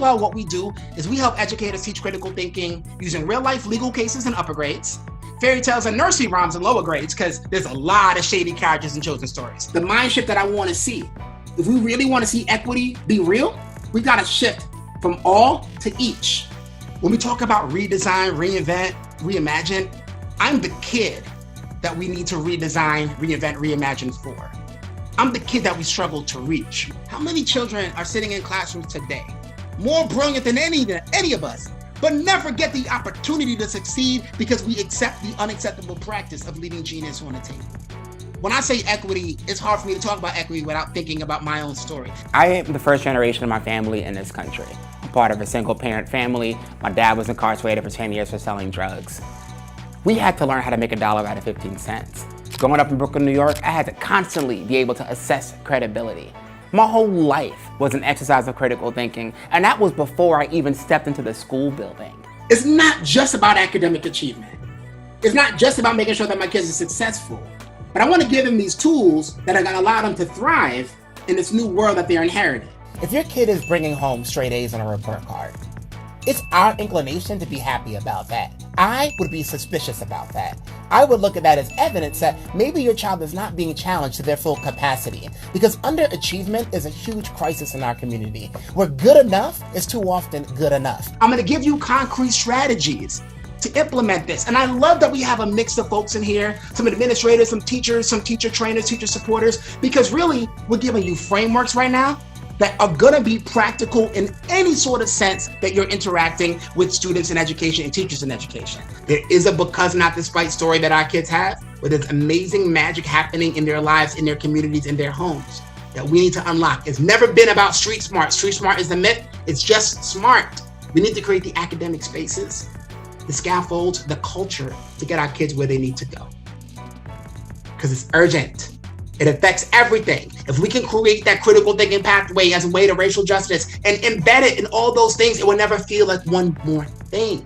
well, what we do is we help educators teach critical thinking using real life legal cases in upper grades, fairy tales and nursery rhymes in lower grades, because there's a lot of shady characters in children's stories. The mind shift that I want to see, if we really want to see equity be real, we got to shift from all to each. When we talk about redesign, reinvent, reimagine, I'm the kid that we need to redesign, reinvent, reimagine for. I'm the kid that we struggle to reach. How many children are sitting in classrooms today, more brilliant than any of us, but never get the opportunity to succeed because we accept the unacceptable practice of leaving genius on the table? When I say equity, it's hard for me to talk about equity without thinking about my own story. I am the first generation of my family in this country. I'm part of a single parent family. My dad was incarcerated for 10 years for selling drugs. We had to learn how to make $1 out of 15 cents. Growing up in Brooklyn, New York, I had to constantly be able to assess credibility. My whole life was an exercise of critical thinking, and that was before I even stepped into the school building. It's not just about academic achievement. It's not just about making sure that my kids are successful, but I want to give them these tools that are going to allow them to thrive in this new world that they're inheriting. If your kid is bringing home straight A's on a report card, it's our inclination to be happy about that. I would be suspicious about that. I would look at that as evidence that maybe your child is not being challenged to their full capacity, because underachievement is a huge crisis in our community, where good enough is too often good enough. I'm going to give you concrete strategies to implement this. And I love that we have a mix of folks in here, some administrators, some teachers, some teacher trainers, teacher supporters, because really we're giving you frameworks right now that are gonna be practical in any sort of sense that you're interacting with students in education and teachers in education. There is a because not despite story that our kids have, where there's amazing magic happening in their lives, in their communities, in their homes that we need to unlock. It's never been about street smart. Street smart is a myth, it's just smart. We need to create the academic spaces, the scaffolds, the culture to get our kids where they need to go. Because it's urgent. It affects everything. If we can create that critical thinking pathway as a way to racial justice and embed it in all those things, it will never feel like one more thing.